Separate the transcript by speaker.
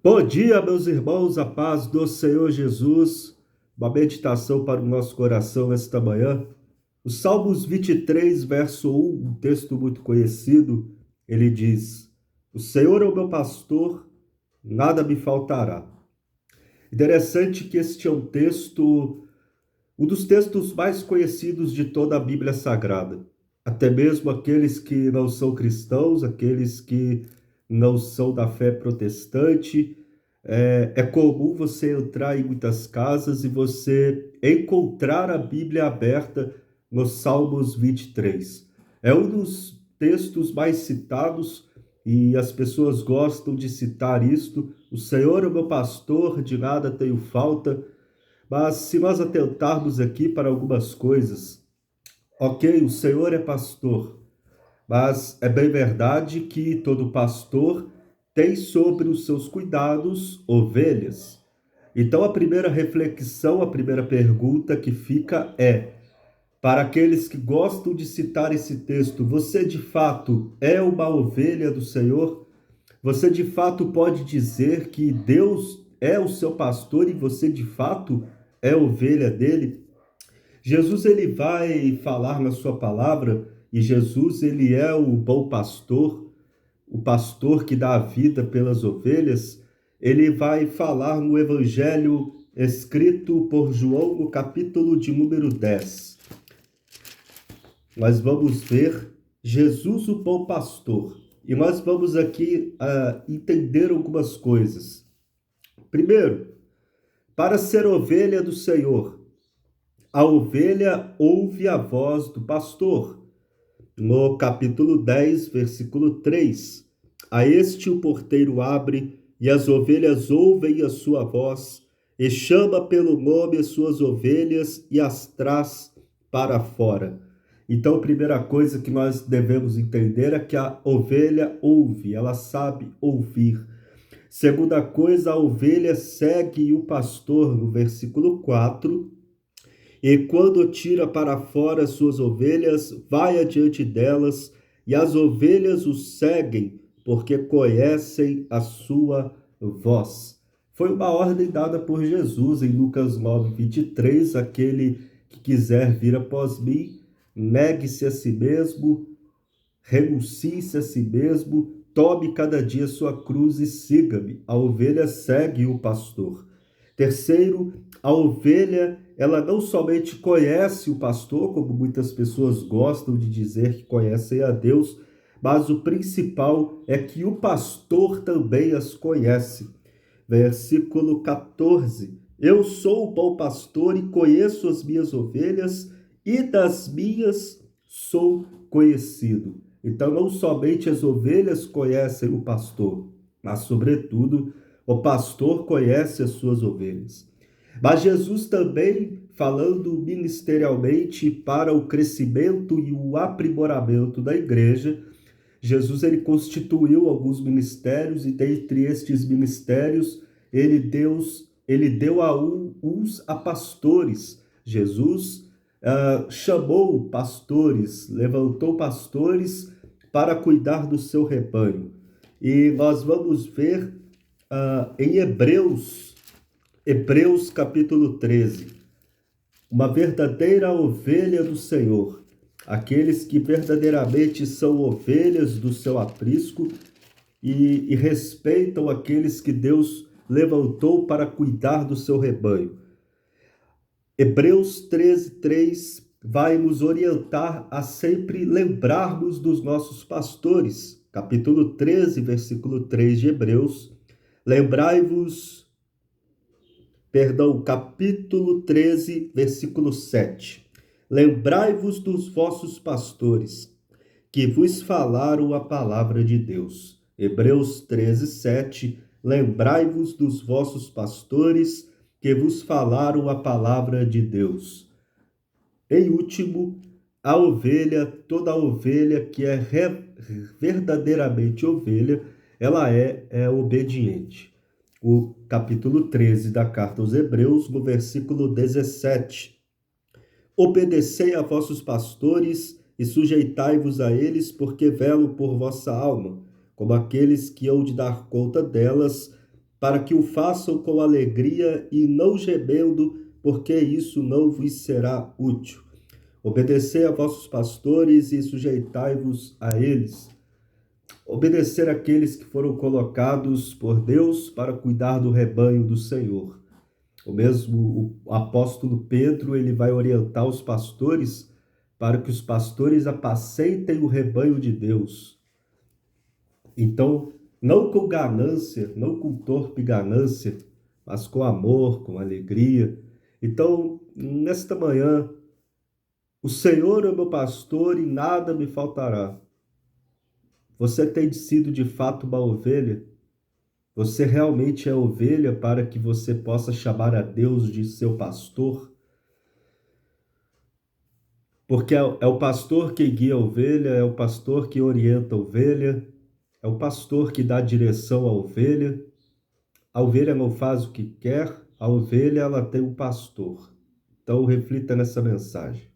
Speaker 1: Bom dia, meus irmãos, a paz do Senhor Jesus. Uma meditação para o nosso coração esta manhã. O Salmos 23, verso 1, um texto muito conhecido, ele diz: O Senhor é o meu pastor, nada me faltará. Interessante que este é um dos textos mais conhecidos de toda a Bíblia Sagrada. Até mesmo aqueles que não são cristãos, aqueles que não são da fé protestante, é comum você entrar em muitas casas e você encontrar a Bíblia aberta nos Salmos 23. É um dos textos mais citados e as pessoas gostam de citar isto. O Senhor é o meu pastor, de nada tenho falta. Mas se nós atentarmos aqui para algumas coisas, ok, o Senhor é pastor, mas é bem verdade que todo pastor tem sobre os seus cuidados ovelhas. Então a primeira reflexão, a primeira pergunta que fica é: para aqueles que gostam de citar esse texto, você de fato é uma ovelha do Senhor? Você de fato pode dizer que Deus é o seu pastor e você de fato é ovelha dele? Jesus ele vai falar na sua palavra e Jesus ele é o bom pastor, o pastor que dá a vida pelas ovelhas. Ele vai falar no evangelho escrito por João no capítulo de número 10. Nós vamos ver Jesus o bom pastor e nós vamos aqui entender algumas coisas. Primeiro, para ser ovelha do Senhor, a ovelha ouve a voz do pastor. No capítulo 10, versículo 3. A este o porteiro abre, e as ovelhas ouvem a sua voz, e chama pelo nome as suas ovelhas e as traz para fora. Então, a primeira coisa que nós devemos entender é que a ovelha ouve, ela sabe ouvir. Segunda coisa, a ovelha segue o pastor, no versículo 4. E quando tira para fora as suas ovelhas, vai adiante delas, e as ovelhas o seguem, porque conhecem a sua voz. Foi uma ordem dada por Jesus em Lucas 9, 23, aquele que quiser vir após mim, negue-se a si mesmo, renuncie-se a si mesmo, tome cada dia sua cruz e siga-me. A ovelha segue o pastor. Terceiro, a ovelha, ela não somente conhece o pastor, como muitas pessoas gostam de dizer que conhecem a Deus, mas o principal é que o pastor também as conhece. Versículo 14. Eu sou o bom pastor e conheço as minhas ovelhas, e das minhas sou conhecido. Então, não somente as ovelhas conhecem o pastor, mas, sobretudo, o pastor conhece as suas ovelhas. Mas Jesus também, falando ministerialmente para o crescimento e o aprimoramento da igreja, Jesus ele constituiu alguns ministérios e dentre estes ministérios ele deu a uns a pastores. Jesus chamou pastores, levantou pastores para cuidar do seu rebanho. E nós vamos ver em Hebreus capítulo 13, uma verdadeira ovelha do Senhor, aqueles que verdadeiramente são ovelhas do seu aprisco e respeitam aqueles que Deus levantou para cuidar do seu rebanho. Hebreus 13, 3 vai nos orientar a sempre lembrarmos dos nossos pastores. Capítulo 13, versículo 3 de Hebreus. Capítulo 13, versículo 7. Lembrai-vos dos vossos pastores, que vos falaram a palavra de Deus. Hebreus 13, 7. Lembrai-vos dos vossos pastores, que vos falaram a palavra de Deus. Em último, a ovelha, toda ovelha que é verdadeiramente ovelha, ela é obediente. O capítulo 13 da carta aos Hebreus, no versículo 17. Obedecei a vossos pastores e sujeitai-vos a eles, porque velam por vossa alma, como aqueles que hão de dar conta delas, para que o façam com alegria e não gemendo, porque isso não vos será útil. Obedecei a vossos pastores e sujeitai-vos a eles. Obedecer àqueles que foram colocados por Deus para cuidar do rebanho do Senhor. O mesmo o apóstolo Pedro, ele vai orientar os pastores para que os pastores apacentem o rebanho de Deus. Então, não com ganância, não com torpe ganância, mas com amor, com alegria. Então, nesta manhã, o Senhor é meu pastor e nada me faltará. Você tem sido de fato uma ovelha? Você realmente é ovelha para que você possa chamar a Deus de seu pastor? Porque é o pastor que guia a ovelha, é o pastor que orienta a ovelha, é o pastor que dá direção à ovelha. A ovelha não faz o que quer, a ovelha ela tem um pastor. Então reflita nessa mensagem.